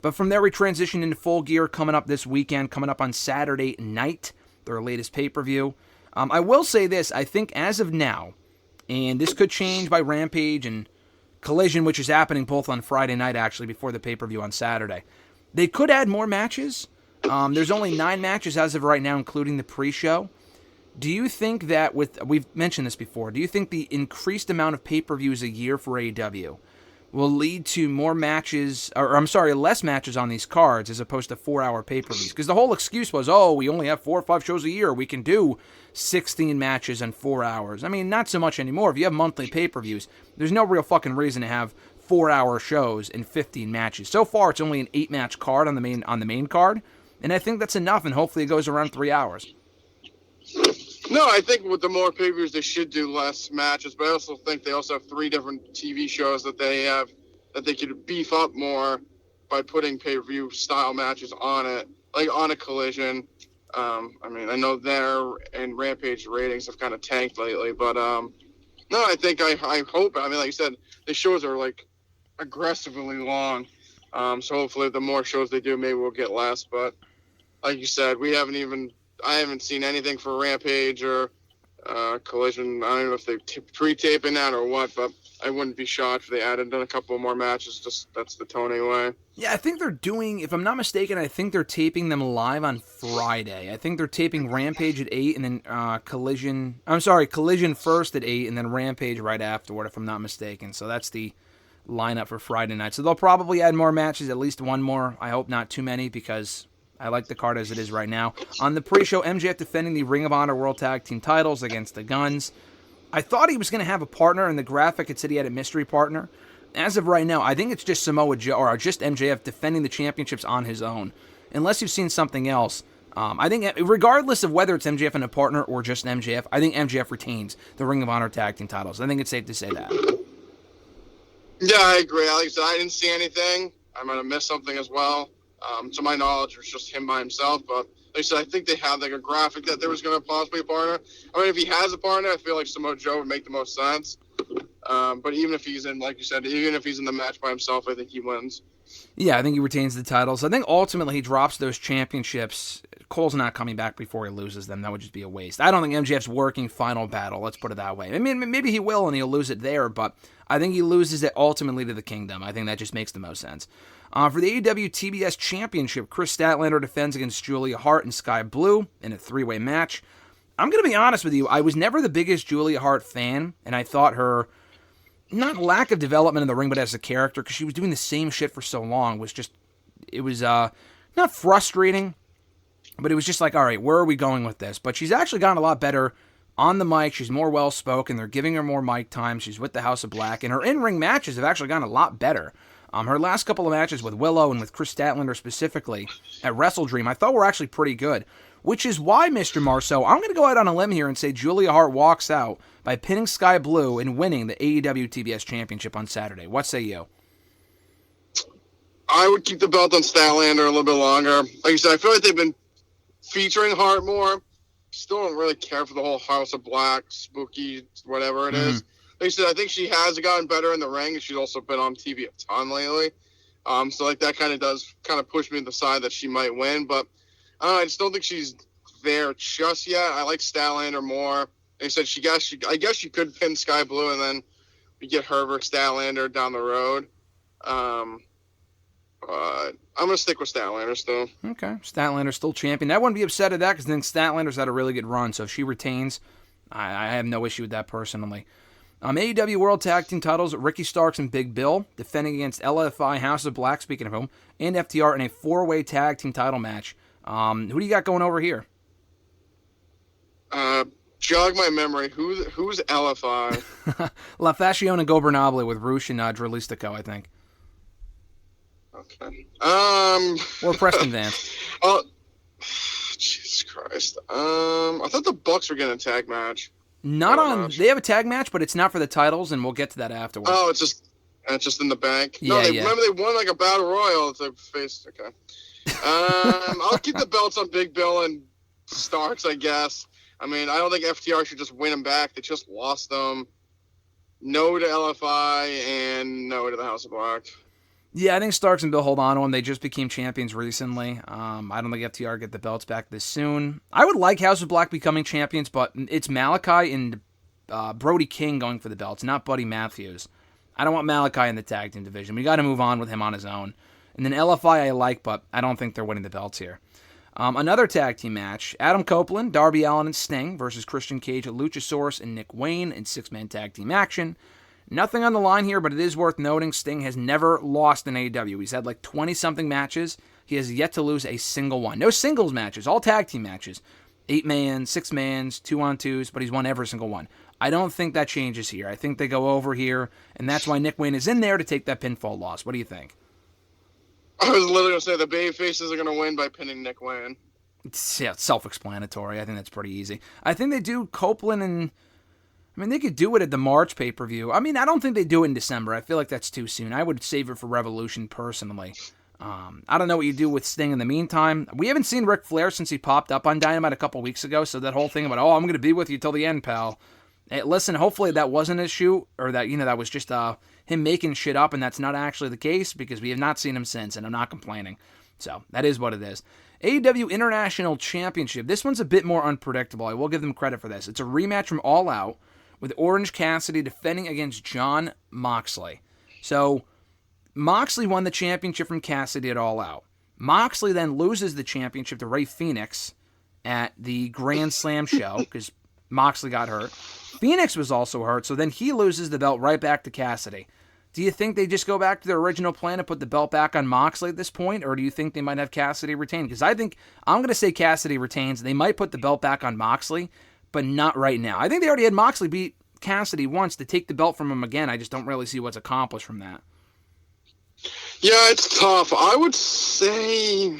But from there, we transition into Full Gear coming up this weekend, coming up on Saturday night, their latest pay-per-view. I will say this, I think as of now, and this could change by Rampage and Collision, which is happening both on Friday night, actually, before the pay-per-view on Saturday. They could add more matches. There's only 9 matches as of right now, including the pre-show. Do you think that we've mentioned this before, do you think the increased amount of pay-per-views a year for AEW will lead to more matches, less matches on these cards as opposed to 4-hour pay-per-views? Because the whole excuse was, we only have 4 or 5 shows a year. We can do 16 matches in 4 hours. I mean, not so much anymore. If you have monthly pay-per-views, there's no real fucking reason to have 4-hour shows and 15 matches. So far, it's only an 8-match card on the main card, and I think that's enough, and hopefully it goes around 3 hours. No, I think with the more pay-per-views, they should do less matches, but I also think they also have 3 different TV shows that they have that they could beef up more by putting pay-per-view style matches on it, like on a Collision. I know their and Rampage ratings have kind of tanked lately, but no, I think I hope. I mean, like you said, the shows are like aggressively long, so hopefully the more shows they do, maybe we'll get less. But like you said, I haven't seen anything for Rampage or Collision. I don't know if they're pre-taping that or what, but I wouldn't be shocked if they added in a couple more matches. Just that's the tone anyway. Yeah, I think they're doing, if I'm not mistaken, I think they're taping them live on Friday. I think they're taping Rampage at 8 and then Collision first at 8 and then Rampage right afterward, if I'm not mistaken. So that's the lineup for Friday night. So they'll probably add more matches, at least one more. I hope not too many, because I like the card as it is right now. On the pre-show, MJF defending the Ring of Honor World Tag Team titles against the Guns. I thought he was going to have a partner. In the graphic, it said he had a mystery partner. As of right now, I think it's just Samoa Joe, or just MJF defending the championships on his own. Unless you've seen something else, I think regardless of whether it's MJF and a partner or just MJF, I think MJF retains the Ring of Honor Tag Team titles. I think it's safe to say that. Yeah, I agree. Like I said, I didn't see anything. I might have missed something as well. To my knowledge, it was just him by himself. But like I said, I think they had like a graphic that there was going to possibly a partner. I mean, if he has a partner, I feel like Samoa Joe would make the most sense. But even if he's in, like you said, even if he's in the match by himself, I think he wins. Yeah, I think he retains the titles. I think ultimately he drops those championships. Cole's not coming back before he loses them. That would just be a waste. I don't think MJF's working final battle. Let's put it that way. I mean, maybe he will and he'll lose it there, but I think he loses it ultimately to the Kingdom. I think that just makes the most sense. For the AEW TBS Championship, Chris Statlander defends against Julia Hart and Sky Blue in a 3-way match. I'm going to be honest with you. I was never the biggest Julia Hart fan, and I thought her, not lack of development in the ring, but as a character, because she was doing the same shit for so long, it was not frustrating, but it was just like, all right, where are we going with this? But she's actually gotten a lot better on the mic. She's more well-spoken. They're giving her more mic time. She's with the House of Black, and her in-ring matches have actually gotten a lot better. Her last couple of matches with Willow and with Chris Statlander specifically at WrestleDream, I thought were actually pretty good, which is why, Mr. Marceau, I'm going to go out on a limb here and say Julia Hart walks out by pinning Sky Blue and winning the AEW TBS Championship on Saturday. What say you? I would keep the belt on Statlander a little bit longer. Like you said, I feel like they've been featuring Hart more. Still don't really care for the whole House of Black, spooky, whatever it is. Like I said, I think she has gotten better in the ring, and she's also been on TV a ton lately. So like that kind of does push me to the side that she might win, but I just don't think she's there just yet. I like Statlander more. Like I said, I guess she could pin Sky Blue, and then we get Herbert Statlander down the road. I'm going to stick with Statlander still. Okay, Statlander's still champion. I wouldn't be upset at that, because then Statlander's had a really good run, so if she retains, I have no issue with that personally. AEW World Tag Team titles, Ricky Starks and Big Bill defending against LFI, House of Black, speaking of whom, and FTR in a 4-way tag team title match. Who do you got going over here? Jog my memory. Who's LFI? La Fascione and Gobernable with Roosh and Dralistico, I think. Okay. Or Preston Vance. Oh, Jesus Christ. I thought the Bucks were getting a tag match. They have a tag match, but it's not for the titles, and we'll get to that afterwards. Oh, it's just in the bank. Yeah, Remember they won like a battle royal to face. Okay. I'll keep the belts on Big Bill and Starks, I guess. I mean, I don't think FTR should just win them back. They just lost them. No to LFI and no to the House of Black. Yeah, I think Starks and Bill hold on to him. They just became champions recently. I don't think FTR get the belts back this soon. I would like House of Black becoming champions, but it's Malachi and Brody King going for the belts, not Buddy Matthews. I don't want Malachi in the tag team division. We got to move on with him on his own. And then LFI I like, but I don't think they're winning the belts here. Another tag team match, Adam Copeland, Darby Allin, and Sting versus Christian Cage, Luchasaurus, and Nick Wayne in six-man tag team action. Nothing on the line here, but it is worth noting Sting has never lost in AEW. He's had like 20-something matches. He has yet to lose a single one. No singles matches, all tag team matches. 8-man, 6-mans, 2-on-2s, but he's won every single one. I don't think that changes here. I think they go over here, and that's why Nick Wayne is in there to take that pinfall loss. What do you think? I was literally going to say the babyfaces are going to win by pinning Nick Wayne. It's self-explanatory. I think that's pretty easy. I think they do Copeland and... I mean, they could do it at the March pay-per-view. I mean, I don't think they do it in December. I feel like that's too soon. I would save it for Revolution, personally. I don't know what you do with Sting in the meantime. We haven't seen Ric Flair since he popped up on Dynamite a couple weeks ago, so that whole thing about, I'm going to be with you till the end, pal. Hey, listen, hopefully that wasn't a shoot, or that, that was just him making shit up, and that's not actually the case, because we have not seen him since, and I'm not complaining. So, that is what it is. AEW International Championship. This one's a bit more unpredictable. I will give them credit for this. It's a rematch from All Out, with Orange Cassidy defending against Jon Moxley. So, Moxley won the championship from Cassidy at All Out. Moxley then loses the championship to Rey Fenix at the Grand Slam show, because Moxley got hurt. Phoenix was also hurt, so then he loses the belt right back to Cassidy. Do you think they just go back to their original plan and put the belt back on Moxley at this point, or do you think they might have Cassidy retain? Because I'm going to say Cassidy retains. They might put the belt back on Moxley, but not right now. I think they already had Moxley beat Cassidy once. To take the belt from him again, I just don't really see what's accomplished from that. Yeah, it's tough. I would say...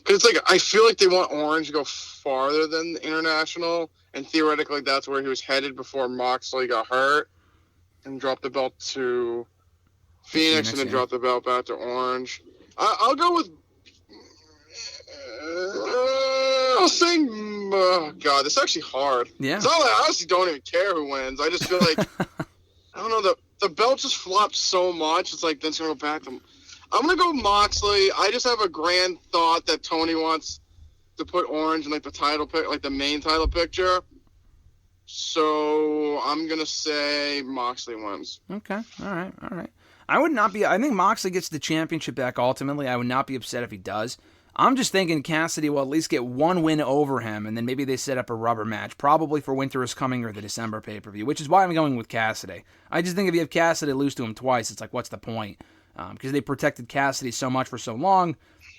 Because I feel like they want Orange to go farther than the International, and theoretically that's where he was headed before Moxley got hurt and dropped the belt to Phoenix and then dropped the belt back to Orange. I'll go with... I'll say, God, this is actually hard. Yeah. It's not like I honestly don't even care who wins. I just feel like, I don't know, the belt just flopped so much. It's like, then it's going to go back to... I'm going to go Moxley. I just have a grand thought that Tony wants to put Orange in, the title pick, the main title picture. So I'm going to say Moxley wins. Okay. All right. I think Moxley gets the championship back ultimately. I would not be upset if he does. I'm just thinking Cassidy will at least get one win over him, and then maybe they set up a rubber match, probably for Winter is Coming or the December pay-per-view, which is why I'm going with Cassidy. I just think if you have Cassidy lose to him twice, it's like, what's the point? Because they protected Cassidy so much for so long.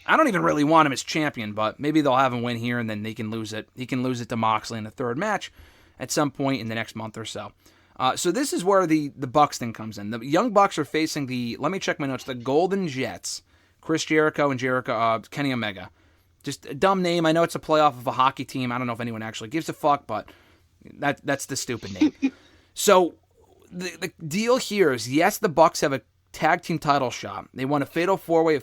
I don't even really want him as champion, but maybe they'll have him win here, and then they can lose it. He can lose it to Moxley in the third match at some point in the next month or so. So this is where the Bucks thing comes in. The Young Bucks are facing let me check my notes, the Golden Jets. Chris Jericho and Kenny Omega. Just a dumb name. I know it's a playoff of a hockey team. I don't know if anyone actually gives a fuck, but that's the stupid name. So the deal here is, yes, the Bucks have a tag team title shot. They won a Fatal 4-Way at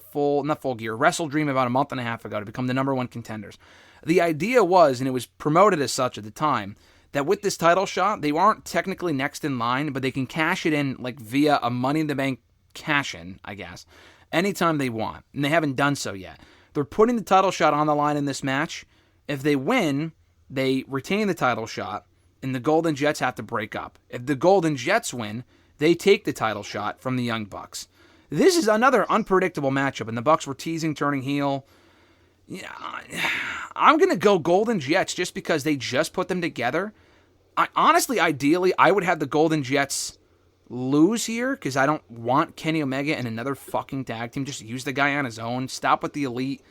Full Gear, Wrestle Dream about a month and a half ago to become the number one contenders. The idea was, and it was promoted as such at the time, that with this title shot, they aren't technically next in line, but they can cash it in via a Money in the Bank cash-in, I guess, anytime they want, and they haven't done so yet. They're putting the title shot on the line in this match. If they win, they retain the title shot, and the Golden Jets have to break up. If the Golden Jets win, they take the title shot from the Young Bucks. This is another unpredictable matchup, and the Bucks were teasing turning heel. Yeah, I'm going to go Golden Jets just because they just put them together. Honestly, ideally, I would have the Golden Jets lose here because I don't want Kenny Omega and another fucking tag team. Just use the guy on his own. Stop with the Elite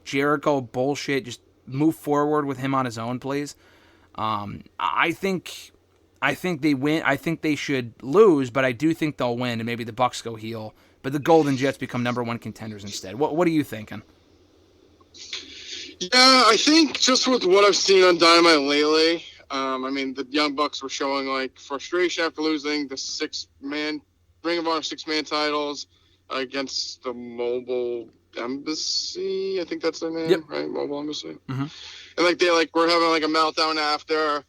Jericho bullshit. Just move forward with him on his own, please. I think they win. I think they should lose, but I do think they'll win, and maybe the Bucks go heel. But the Golden Jets become number one contenders instead. What are you thinking? Yeah, I think just with what I've seen on Dynamite lately, the Young Bucks were showing frustration after losing the Ring of Honor 6-man titles against the Mobile Embassy. I think that's their name, yep. Right? Mobile Embassy. Mm-hmm. And they were having a meltdown after.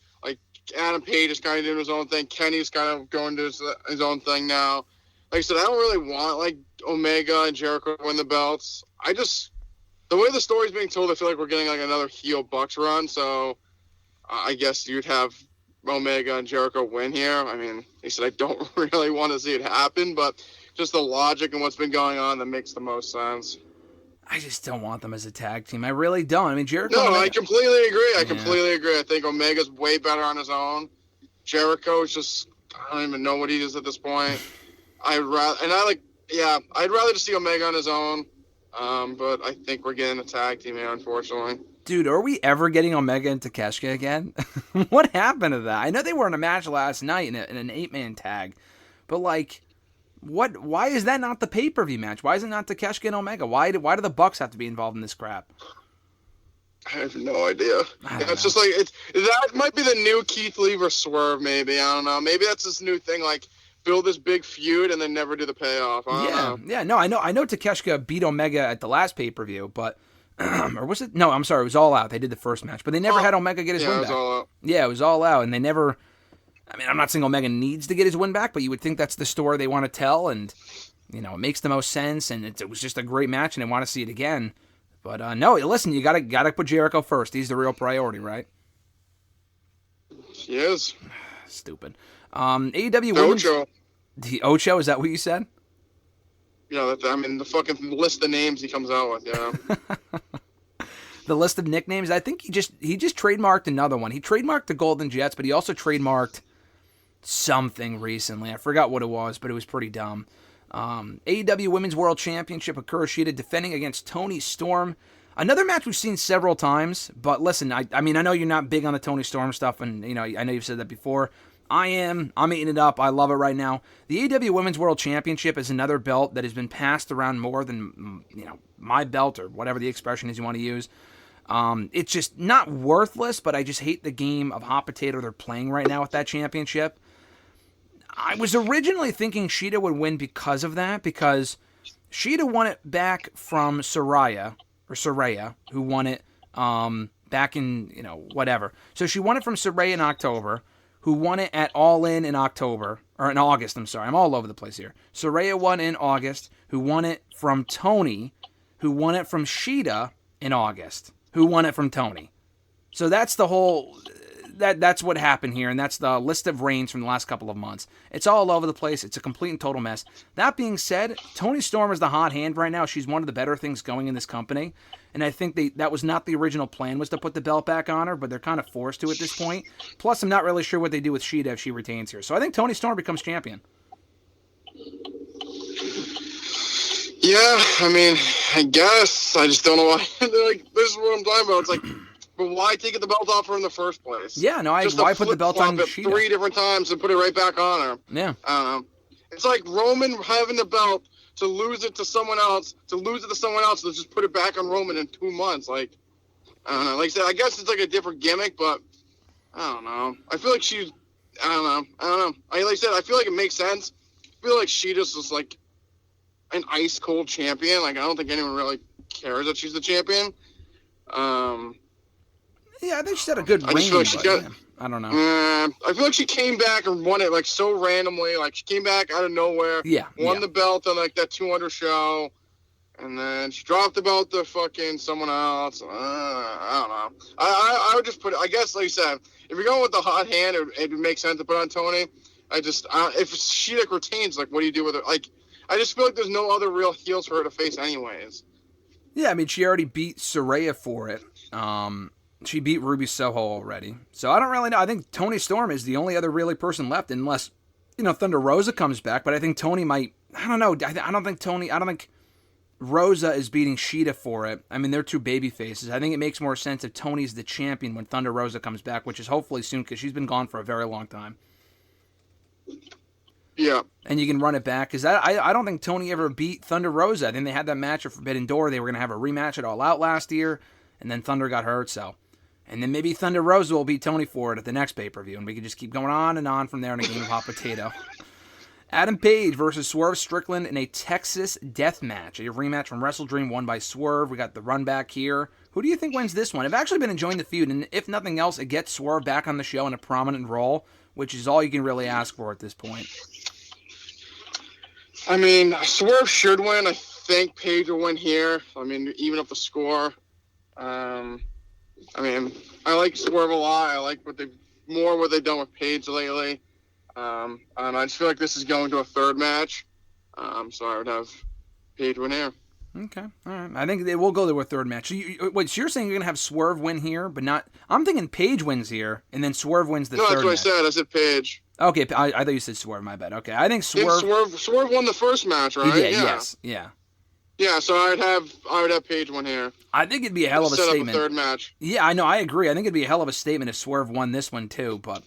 Adam Page is kind of doing his own thing. Kenny's kind of going to his own thing now. like I said, I don't really want like Omega and Jericho to win the belts. The way the story's being told, I feel like we're getting like another heel Bucks run. So I guess you'd have Omega and Jericho win here. I mean, he said I don't really want to see it happen, but just the logic and what's been going on, that makes the most sense. I just don't want them as a tag team. I really don't. I mean, Jericho. No, I completely agree. I completely agree. I think Omega's way better on his own. Jericho's just, I don't even know what he is at this point. I'd rather just see Omega on his own. But I think we're getting a tag team here, unfortunately. Dude, are we ever getting Omega and Takeshita again? What happened to that? I know they were in a match last night in an 8-man tag, but like, what? Why is that not the pay-per-view match? Why is it not Takeshita and Omega? Why do the Bucks have to be involved in this crap? I have no idea. It's just like that might be the new Keith Lee versus Swerve. Maybe, I don't know. Maybe that's this new thing, like build this big feud and then never do the payoff. I don't know. Yeah. No, I know Takeshita beat Omega at the last pay-per-view, but or was it? No, I'm sorry. It was All Out. They did the first match, but they never had Omega get his win back. All Out. Yeah, it was All Out, and they never. I mean, I'm not saying Omega needs to get his win back, but you would think that's the story they want to tell, and it makes the most sense. And it was just a great match, and they want to see it again. But no, listen, you gotta put Jericho first. He's the real priority, right? He is. Stupid. AEW Women's... Ocho. The Ocho, is that what you said? Yeah, the fucking list of names he comes out with, yeah. The list of nicknames, I think he just trademarked another one. He trademarked the Golden Jets, but he also trademarked something recently. I forgot what it was, but it was pretty dumb. AEW Women's World Championship, Hikaru Shida defending against Toni Storm. Another match we've seen several times, but listen, I mean, I know you're not big on the Toni Storm stuff, and I know you've said that before. I am. I'm eating it up. I love it right now. The AEW Women's World Championship is another belt that has been passed around more than, my belt, or whatever the expression is you want to use. It's just not worthless, but I just hate the game of hot potato they're playing right now with that championship. I was originally thinking Shida would win because of that, because Shida won it back from Saraya, who won it back in, whatever. So she won it from Saraya in October, who won it at All In October, or in August, I'm sorry. I'm all over the place here. Saraya won in August, who won it from Toni, who won it from Shida in August, who won it from Toni. So that's the whole... That's what happened here, and that's the list of reigns from the last couple of months. It's all over the place. It's a complete and total mess. That being said, Toni Storm is the hot hand right now. She's one of the better things going in this company, and I think that was not the original plan, was to put the belt back on her, but they're kind of forced to at this point. Plus, I'm not really sure what they do with Shida if she retains here. So I think Toni Storm becomes champion. Yeah, I mean, I guess. I just don't know why. This is what I'm talking about. It's like... But why take the belt off her in the first place? Yeah, no, why put the belt on Shida? 3 different times and put it right back on her. Yeah. It's like Roman having the belt to lose it to someone else, to just put it back on Roman in 2 months. Like, I don't know. Like I said, I guess it's like a different gimmick, but I don't know. I feel like I don't know. Like I said, I feel like it makes sense. I feel like Shida's just like an ice cold champion. Like, I don't think anyone really cares that she's the champion. Yeah, I think she's had a good reign, I don't know. I feel like she came back and won it, like, so randomly. Like, she came back out of nowhere. Won the belt on, like, that 200 show. And then she dropped the belt to fucking someone else. I don't know. I would just put it, I guess, like you said, if you're going with the hot hand, it would make sense to put on Toni. If she, like, retains, like, what do you do with her? Like, I just feel like there's no other real heels for her to face anyways. Yeah, I mean, she already beat Saraya for it. She beat Ruby Soho already. So I don't really know. I think Toni Storm is the only other really person left, unless, Thunder Rosa comes back. But I think Toni might... I don't know. I don't think Rosa is beating Shida for it. I mean, they're two baby faces. I think it makes more sense if Toni's the champion when Thunder Rosa comes back, which is hopefully soon, because she's been gone for a very long time. Yeah. And you can run it back, because I don't think Toni ever beat Thunder Rosa. I think they had that match at Forbidden Door. They were going to have a rematch at All Out last year, and then Thunder got hurt, so... And then maybe Thunder Rosa will beat Toni for it at the next pay-per-view, and we can just keep going on and on from there in a game of hot potato. Adam Page versus Swerve Strickland in a Texas death match. A rematch from WrestleDream won by Swerve. We got the run back here. Who do you think wins this one? I've actually been enjoying the feud, and if nothing else, it gets Swerve back on the show in a prominent role, which is all you can really ask for at this point. I mean, Swerve should win. I think Page will win here. I mean, even up the score. I mean, I like Swerve a lot. I like what they've done with Page lately. And I just feel like this is going to a third match. So I would have Page win here. Okay, all right. I think they will go to a third match. So you're saying you're going to have Swerve win here, but not... I'm thinking Page wins here, and then Swerve wins the third match. No, that's what I said. I said Page. Okay, I thought you said Swerve, my bad. Okay, I think Swerve... Swerve won the first match, right? He did, yes, yeah. Yeah, so I would have Page win here. I think it'd be a hell of a statement. Set up a third match. Yeah, I know, I agree. I think it'd be a hell of a statement if Swerve won this one too, but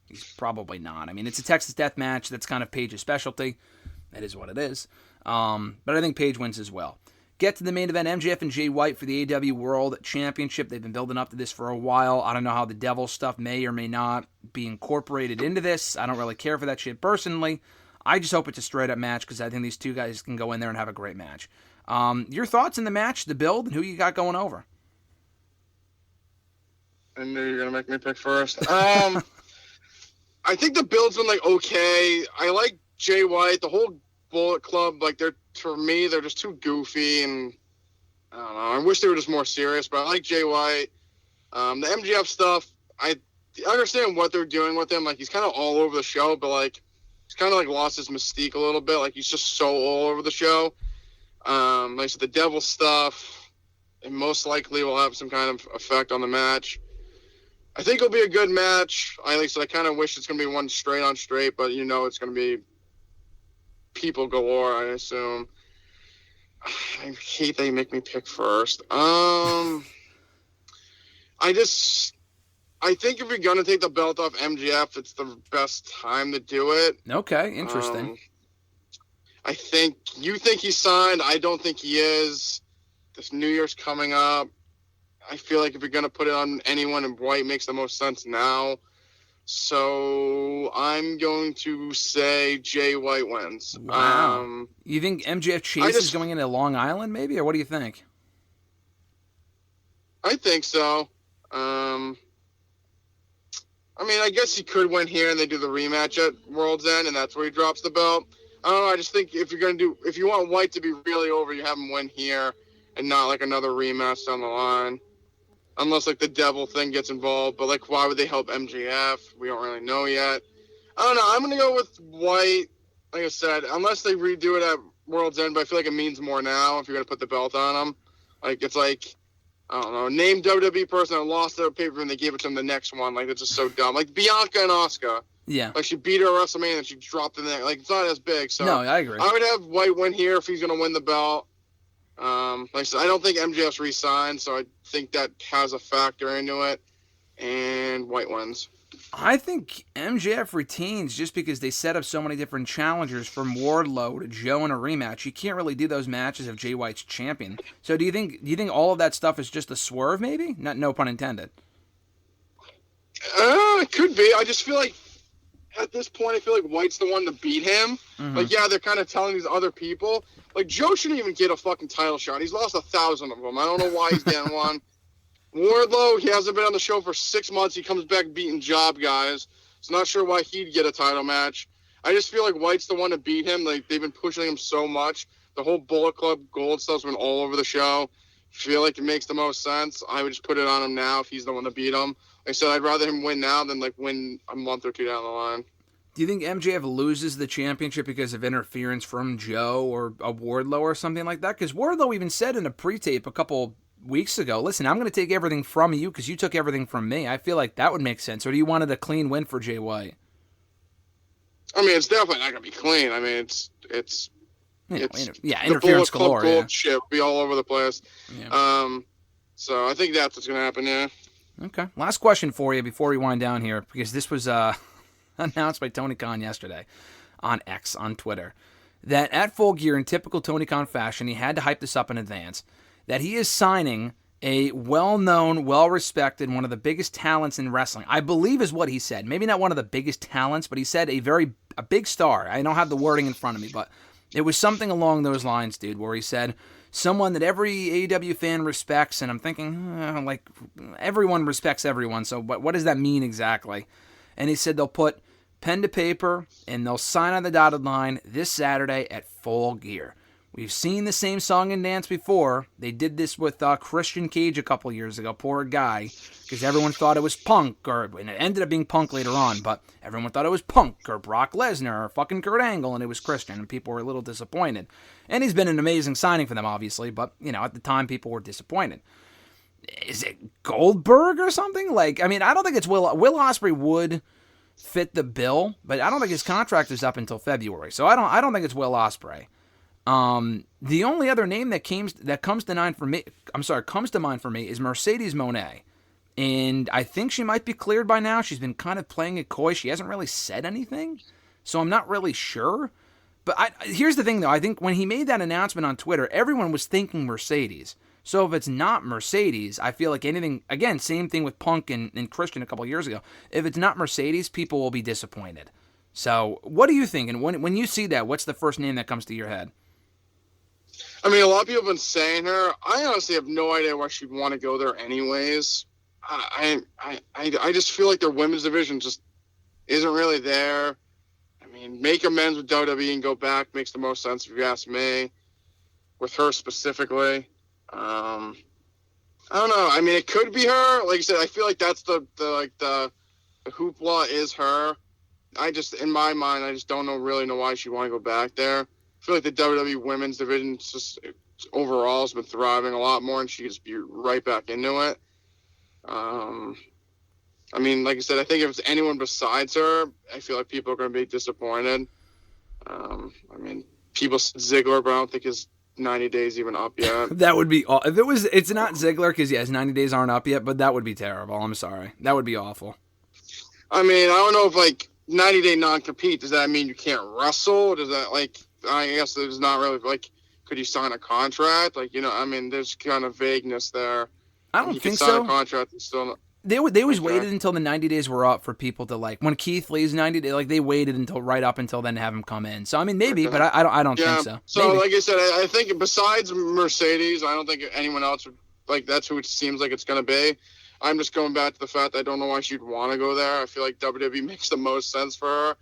he's probably not. I mean, it's a Texas death match. That's kind of Page's specialty. That is what it is. But I think Page wins as well. Get to the main event, MJF and Jay White for the AEW World Championship. They've been building up to this for a while. I don't know how the Devil stuff may or may not be incorporated into this. I don't really care for that shit personally. I just hope it's a straight-up match because I think these two guys can go in there and have a great match. Your thoughts in the match, the build, and who you got going over? I knew you were going to make me pick first. I think the build's been, okay. I like Jay White. The whole Bullet Club, for me, they're just too goofy, and I don't know. I wish they were just more serious, but I like Jay White. The MGF stuff, I understand what they're doing with him. He's kind of all over the show, but, he's kind of, lost his mystique a little bit. He's just so all over the show. Like I said, the Devil stuff, and most likely will have some kind of effect on the match. I think it'll be a good match. I kind of wish it's going to be one straight on straight, but it's going to be people galore, I assume. I hate they make me pick first. I think if you're going to take the belt off MGF, it's the best time to do it. Okay, interesting. You think he's signed. I don't think he is. This New Year's coming up. I feel like if you're going to put it on anyone, and White makes the most sense now. So I'm going to say Jay White wins. Wow. You think MJF Chase is going into Long Island, maybe, or what do you think? I think so. I mean, I guess he could win here, and they do the rematch at World's End, and that's where he drops the belt. I don't know. I just think if you want White to be really over, you have him win here, and not another rematch down the line. Unless the Devil thing gets involved, but why would they help MJF? We don't really know yet. I don't know. I'm gonna go with White. Like I said, unless they redo it at World's End, but I feel like it means more now if you're gonna put the belt on him. It's I don't know, name WWE person that lost their pay-per-view and they gave it to him the next one. It's just so dumb. Bianca and Asuka. Yeah. She beat her at WrestleMania and she dropped the neck. It's not as big. So no, I agree. I would have White win here if he's gonna win the belt. Like I said, I don't think MJF's re-signed, so I think that has a factor into it, and White wins. I think MJF retains just because they set up so many different challengers from Wardlow to Joe in a rematch. You can't really do those matches if Jay White's champion. So do you think all of that stuff is just a swerve, maybe? No pun intended. It could be. I just feel like at this point, I feel like White's the one to beat him. Mm-hmm. They're kind of telling these other people. Joe shouldn't even get a fucking title shot. He's lost 1,000 of them. I don't know why he's getting one. Wardlow, he hasn't been on the show for 6 months. He comes back beating job guys. So not sure why he'd get a title match. I just feel like White's the one to beat him. They've been pushing him so much. The whole Bullet Club Gold stuff's been all over the show. Feel like it makes the most sense. I would just put it on him now if he's the one to beat him. Like I said, I'd rather him win now than win a month or two down the line. Do you think MJF loses the championship because of interference from Joe or a Wardlow or something like that? Because Wardlow even said in a pre-tape a couple weeks ago, listen, I'm going to take everything from you because you took everything from me. I feel like that would make sense. Or do you want it a clean win for Jay White? I mean, it's definitely not going to be clean. I mean, it's interference galore. The Bullet Club Gold shit will be all over the place. Yeah. So I think that's what's going to happen, yeah. Okay. Last question for you before we wind down here, because this was announced by Tony Khan yesterday on X, on Twitter, that at Full Gear, in typical Tony Khan fashion, he had to hype this up in advance, that he is signing a well-known, well-respected, one of the biggest talents in wrestling. I believe is what he said. Maybe not one of the biggest talents, but he said a big star. I don't have the wording in front of me, but it was something along those lines, dude, where he said, someone that every AEW fan respects, and I'm thinking, everyone respects everyone, so what does that mean exactly? And he said they'll put pen to paper, and they'll sign on the dotted line this Saturday at Full Gear. We've seen the same song and dance before. They did this with Christian Cage a couple years ago, poor guy, because everyone thought it was Punk, and it ended up being Punk later on, but everyone thought it was Punk or Brock Lesnar or fucking Kurt Angle, and it was Christian, and people were a little disappointed. And he's been an amazing signing for them, obviously, but, at the time, people were disappointed. Is it Goldberg or something? I don't think it's Will Ospreay would fit the bill, but I don't think his contract is up until February, so I don't think it's Will Ospreay. The only other name that comes to mind for me is Mercedes Moné. And I think she might be cleared by now. She's been kind of playing it coy. She hasn't really said anything, so I'm not really sure. But here's the thing, though. I think when he made that announcement on Twitter, everyone was thinking Mercedes. So if it's not Mercedes, I feel like anything, again, same thing with Punk and Christian a couple years ago. If it's not Mercedes, people will be disappointed. So what do you think? And when you see that, what's the first name that comes to your head? A lot of people have been saying her. I honestly have no idea why she'd want to go there anyways. I just feel like their women's division just isn't really there. Make amends with WWE and go back makes the most sense if you ask me. With her specifically, I don't know. It could be her. Like you said, I feel like that's the hoopla is her. In my mind, I just don't really know why she want to go back there. I feel like the WWE women's division just overall has been thriving a lot more, and she could just be right back into it. Like I said, I think if it's anyone besides her, I feel like people are going to be disappointed. People said Ziggler, but I don't think his 90 days even up yet. That would be if it's not Ziggler, because his 90 days aren't up yet, but that would be terrible. I'm sorry, that would be awful. I don't know if 90-day non-compete, does that mean you can't wrestle? Does that I guess there's not really could you sign a contract? There's kind of vagueness there. I don't think so. Sign a contract and still not. They always waited until the 90 days were up for people to when Keith Lee's 90 days, they waited until right up until then to have him come in. So maybe, but I don't think so. So maybe. Like I said, I think besides Mercedes, I don't think anyone else would that's who it seems like it's gonna be. I'm just going back to the fact I don't know why she'd want to go there. I feel like WWE makes the most sense for her.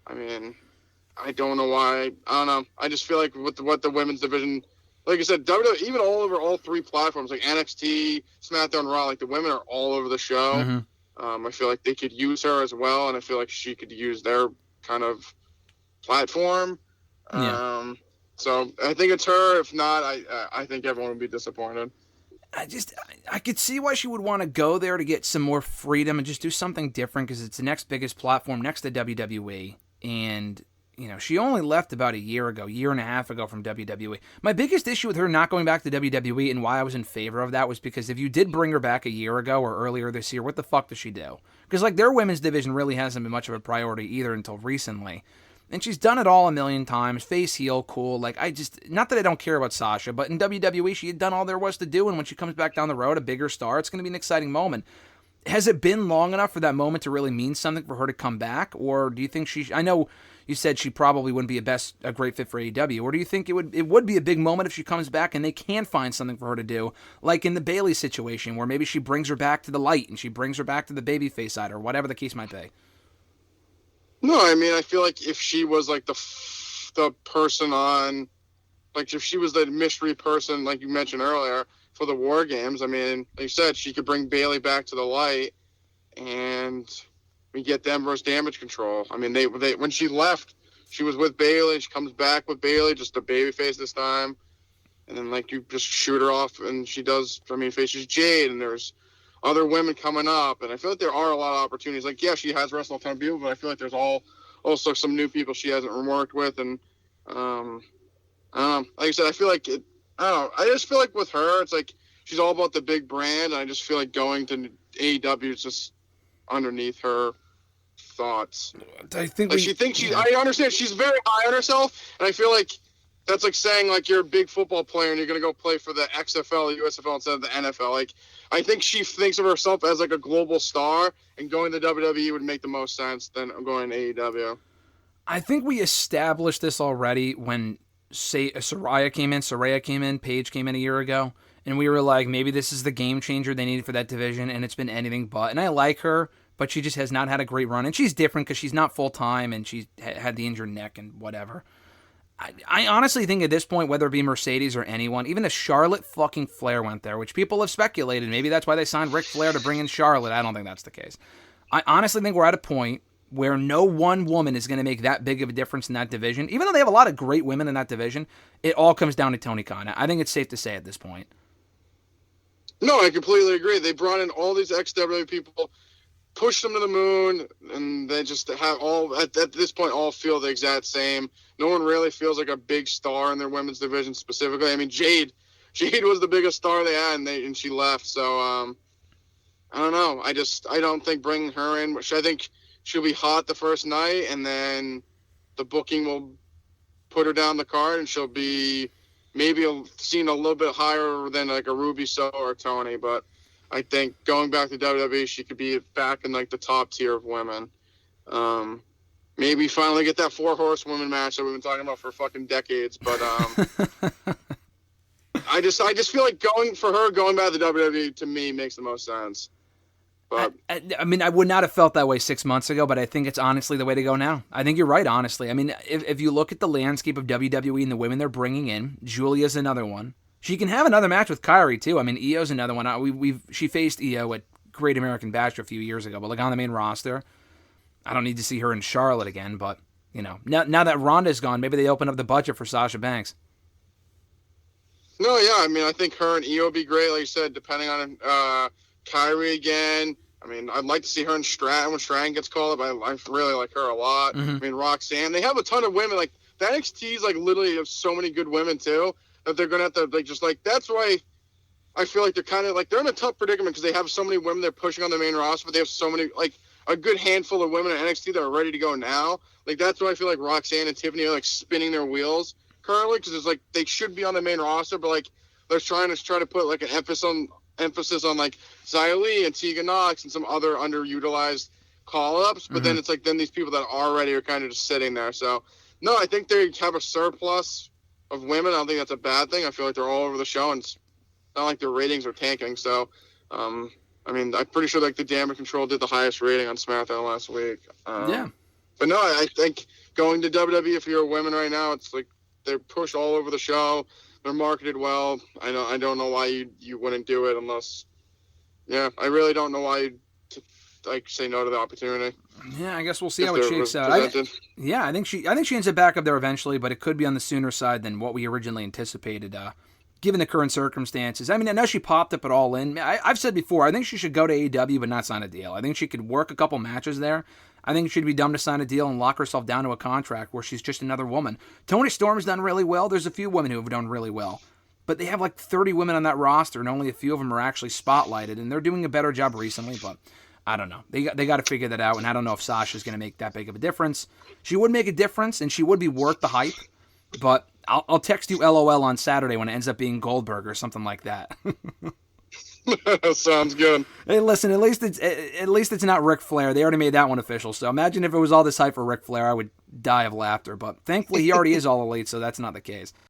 I don't know why. I don't know. I just feel like with what the women's division. Like I said, WWE, even all over all three platforms, like NXT, SmackDown, Raw, the women are all over the show. Mm-hmm. I feel like they could use her as well, and I feel like she could use their kind of platform. Yeah. So I think it's her. If not, I think everyone would be disappointed. I could see why she would want to go there to get some more freedom and just do something different, because it's the next biggest platform next to WWE. And she only left about a year and a half ago from WWE. My biggest issue with her not going back to WWE and why I was in favor of that was because if you did bring her back a year ago or earlier this year, what the fuck does she do? Because their women's division really hasn't been much of a priority either until recently. And she's done it all a million times. Face, heel, cool. Not that I don't care about Sasha, but in WWE, she had done all there was to do. And when she comes back down the road, a bigger star, it's going to be an exciting moment. Has it been long enough for that moment to really mean something for her to come back? Or do you think I know you said she probably wouldn't be a great fit for AEW. Or do you think it would be a big moment if she comes back and they can find something for her to do, like in the Bayley situation, where maybe she brings her back to the light and she brings her back to the babyface side, or whatever the case might be? No, I feel like if she was the person on, if she was the mystery person, like you mentioned earlier, for the War Games, like you said, she could bring Bayley back to the light, and we get them versus Damage Control. They when she left, she was with Bayley. She comes back with Bayley, just a babyface this time, and then you just shoot her off, and she does. Faces Jade, and there's other women coming up, and I feel like there are a lot of opportunities. She has wrestled a ton of people, but I feel like there's also some new people she hasn't worked with, and like I said, I feel like I don't know. I just feel like with her, it's she's all about the big brand, and I just feel like going to AEW is just underneath her thoughts. I think I understand she's very high on herself, and I feel like that's saying you're a big football player and you're going to go play for the XFL, the USFL instead of the NFL. I think she thinks of herself as a global star, and going to WWE would make the most sense than going to AEW. I think we established this already when Saraya came in, Paige came in a year ago, and we were like, maybe this is the game changer they needed for that division, and it's been anything but. And I like her, but she just has not had a great run. And she's different because she's not full-time and she's had the injured neck and whatever. I honestly think at this point, whether it be Mercedes or anyone, even if Charlotte fucking Flair went there, which people have speculated, maybe that's why they signed Ric Flair to bring in Charlotte. I don't think that's the case. I honestly think we're at a point where no one woman is going to make that big of a difference in that division. Even though they have a lot of great women in that division, it all comes down to Tony Khan. I think it's safe to say at this point. No, I completely agree. They brought in all these XW people, pushed them to the moon, and they just have all, at this point, all feel the exact same. No one really feels like a big star in their women's division specifically. I mean, Jade was the biggest star they had, and she left. So, I don't know. I don't think bringing her in, which I think she'll be hot the first night, and then the booking will put her down the card, and she'll be maybe seen a little bit higher than like a Ruby Soho or Tony. But I think going back to WWE, she could be back in like the top tier of women. Maybe finally get that 4 horsewoman match that we've been talking about for fucking decades. But I just feel like going back to WWE to me makes the most sense. But I mean, I would not have felt that way 6 months ago, but I think it's honestly the way to go now. I think you're right, honestly. I mean, if you look at the landscape of WWE and the women they're bringing in, Julia's another one. She can have another match with Kairi too. I mean, Io's another one. She faced Io at Great American Bash a few years ago, but like on the main roster, I don't need to see her in Charlotte again. But you know, now that Ronda's gone, maybe they open up the budget for Sasha Banks. No, yeah, I mean, I think her and Io would be great, like you said, depending on Kyrie again. I mean, I'd like to see her in Stratton when Stratton gets called up. I really like her a lot. Mm-hmm. I mean, Roxanne. They have a ton of women. Like, the NXT is, like, literally have so many good women, too, that they're going to have to, like, just, like, that's why I feel like they're kind of, like, they're in a tough predicament because they have so many women they're pushing on the main roster, but they have so many, like, a good handful of women at NXT that are ready to go now. Like, that's why I feel like Roxanne and Tiffany are, like, spinning their wheels currently because it's, like, they should be on the main roster, but, like, they're trying to put, like, an emphasis on like Xia Li and Tegan Nox and some other underutilized call-ups, but then it's like these people that are already are kind of just sitting there. So no, I think they have a surplus of women. I don't think that's a bad thing. I feel like they're all over the show, and it's not like their ratings are tanking. So I mean, I'm pretty sure like the Damage Control did the highest rating on SmackDown last week. Yeah, but no, I think going to WWE, if you're a woman right now, it's like they're pushed all over the show. They're marketed well. I don't know why you wouldn't do it unless, yeah, I really don't know why you'd like say no to the opportunity. Yeah, I guess we'll see how it shakes out. I think she ends up back up there eventually, but it could be on the sooner side than what we originally anticipated, given the current circumstances. I mean, I know she popped up at All In. I've said before, I think she should go to AEW but not sign a deal. I think she could work a couple matches there. I think she'd be dumb to sign a deal and lock herself down to a contract where she's just another woman. Toni Storm's done really well. There's a few women who have done really well. But they have like 30 women on that roster, and only a few of them are actually spotlighted, and they're doing a better job recently, but I don't know. They got to figure that out, and I don't know if Sasha's going to make that big of a difference. She would make a difference, and she would be worth the hype, but I'll text you LOL on Saturday when it ends up being Goldberg or something like that. Sounds good. Hey, listen, at least it's not Ric Flair. They already made that one official. So imagine if it was all this hype for Ric Flair, I would die of laughter. But thankfully, he already is All Elite, so that's not the case.